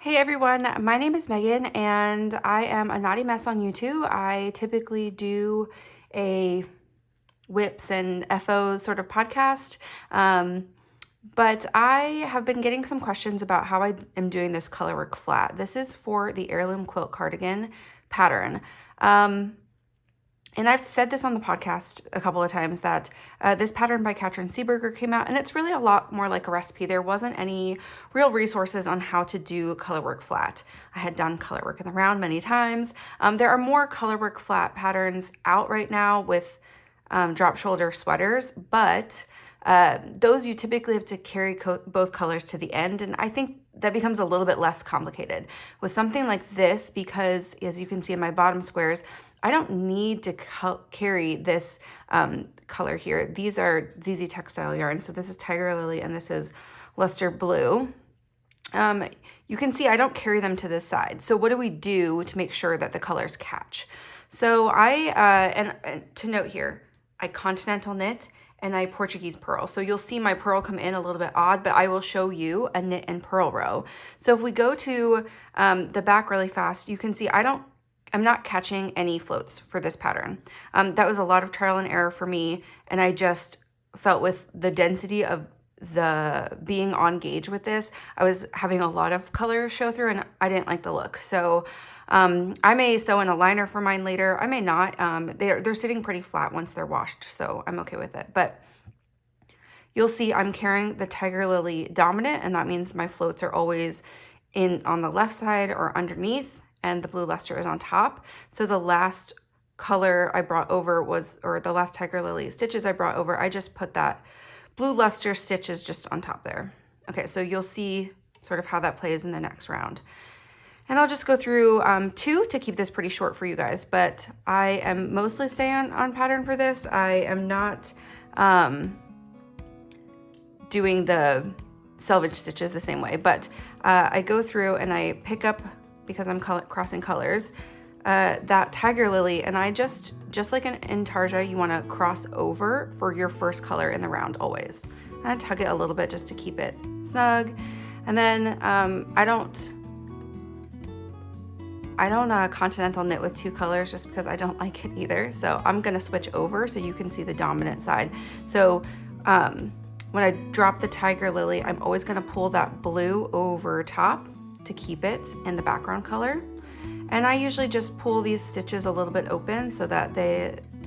Hey everyone, my name is Megan and I am a naughty mess on YouTube. I typically do a whips and FOs sort of podcast, but I have been getting some questions about how I am doing this Colorwork flat. This is for the heirloom quilt cardigan pattern. And I've said this on the podcast a couple of times that this pattern by Katrin Seeberger came out, and it's really a lot more like a recipe. There wasn't any real resources on how to do colorwork flat. I had done colorwork in the round many times. There are more colorwork flat patterns out right now with drop shoulder sweaters, but those you typically have to carry both colors to the end, and I think that becomes a little bit less complicated. With something like this, because as you can see in my bottom squares, I don't need to carry this color here. These are ZZ Textile yarn, so this is Tiger Lily and this is Luster Blue. You can see I don't carry them to this side. So what do we do to make sure that the colors catch? So and to note here, I continental knit and I Portuguese purl. So you'll see my purl come in a little bit odd, but I will show you a knit and purl row. So if we go to the back really fast, you can see I'm not catching any floats for this pattern. That was a lot of trial and error for me, and I just felt with the density of the being on gauge with this, I was having a lot of color show through and I didn't like the look. So I may sew in a liner for mine later. I may not. They're sitting pretty flat once they're washed, so I'm okay with it. But you'll see I'm carrying the Tiger Lily dominant, and that means my floats are always on the left side or underneath, and the blue luster is on top. So the last color I brought over or the last Tiger Lily stitches I brought over, I just put that blue luster stitches just on top there. Okay, so you'll see sort of how that plays in the next round. And I'll just go through two to keep this pretty short for you guys, but I am mostly staying on pattern for this. I am not doing the selvage stitches the same way, but I go through and I pick up, because I'm crossing colors, that Tiger Lily, and I just like in Tarja, you want to cross over for your first color in the round always. And I tug it a little bit just to keep it snug. And then I don't continental knit with two colors just because I don't like it either. So I'm gonna switch over so you can see the dominant side. So when I drop the Tiger Lily, I'm always gonna pull that blue over top to keep it in the background color. And I usually just pull these stitches a little bit open so that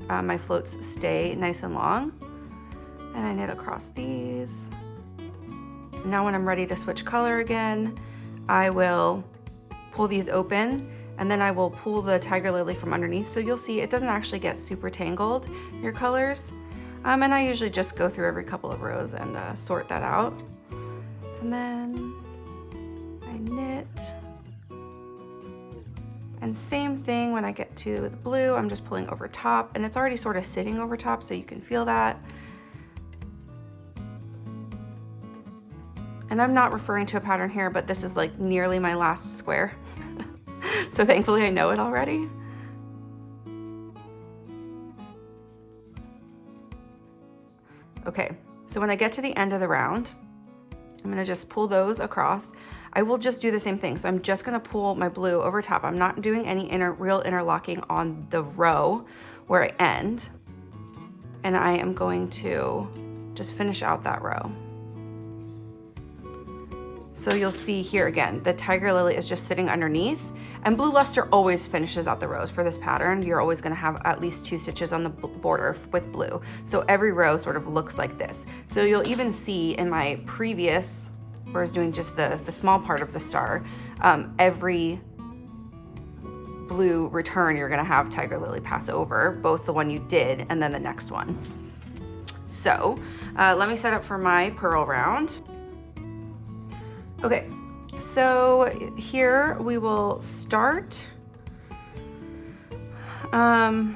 my floats stay nice and long. And I knit across these. Now when I'm ready to switch color again, I will pull these open, and then I will pull the Tiger Lily from underneath. So you'll see it doesn't actually get super tangled, your colors. And I usually just go through every couple of rows and sort that out. And then I knit. And same thing when I get to the blue, I'm just pulling over top, and it's already sort of sitting over top so you can feel that. And I'm not referring to a pattern here, but this is like nearly my last square. So thankfully I know it already. Okay, so when I get to the end of the round, I'm gonna just pull those across. I will just do the same thing. So I'm just gonna pull my blue over top. I'm not doing any real interlocking on the row where I end. And I am going to just finish out that row. So you'll see here again, the Tiger Lily is just sitting underneath, and blue luster always finishes out the rows for this pattern. You're always gonna have at least 2 stitches on the border with blue. So every row sort of looks like this. So you'll even see in my previous, where I was doing just the small part of the star, every blue return you're gonna have Tiger Lily pass over, both the one you did and then the next one. So let me set up for my purl round. Okay, so here we will start. And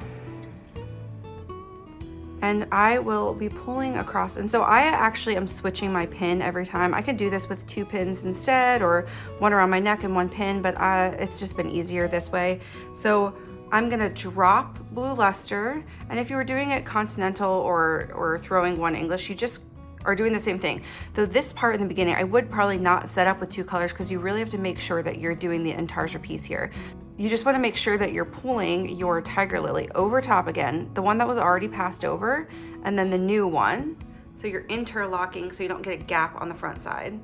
I will be pulling across. And so I actually am switching my pin every time. I could do this with 2 pins instead, or one around my neck and 1 pin, but it's just been easier this way. So I'm gonna drop blue luster. And if you were doing it continental or throwing 1 English, you just or doing the same thing. Though this part in the beginning, I would probably not set up with 2 colors because you really have to make sure that you're doing the intarsia piece here. You just want to make sure that you're pulling your tiger lily over top again, the one that was already passed over, and then the new one. So you're interlocking so you don't get a gap on the front side.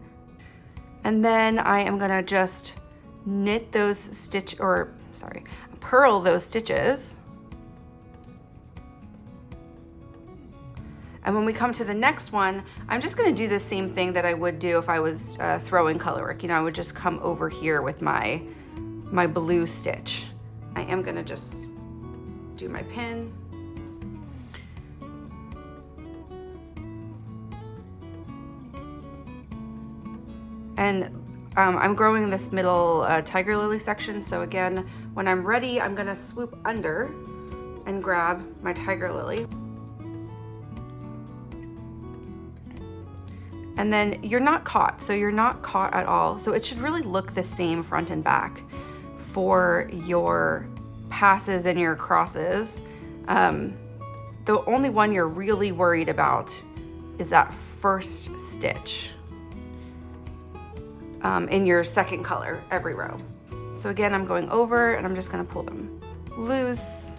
And then I am gonna just knit those purl those stitches. And when we come to the next one, I'm just gonna do the same thing that I would do if I was throwing Colorwork. You know, I would just come over here with my blue stitch. I am gonna just do my pin. And I'm growing this middle tiger lily section. So again, when I'm ready, I'm gonna swoop under and grab my tiger lily. And then you're not caught, so you're not caught at all. So it should really look the same front and back for your passes and your crosses. The only one you're really worried about is that first stitch in your second color every row. So again, I'm going over and I'm just gonna pull them loose.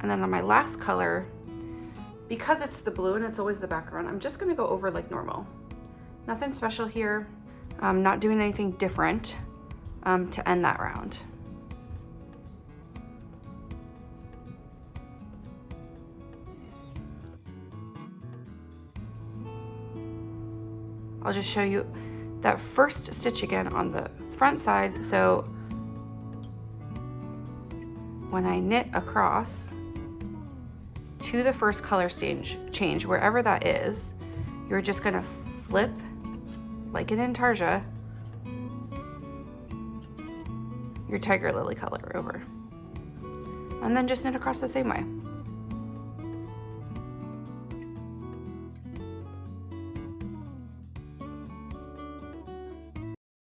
And then on my last color, because it's the blue and it's always the background, I'm just gonna go over like normal. Nothing special here. I'm not doing anything different to end that round. I'll just show you that first stitch again on the front side. So when I knit across to the first color change, wherever that is, you're just gonna flip like an intarsia your tiger lily color over, and then just knit across the same way.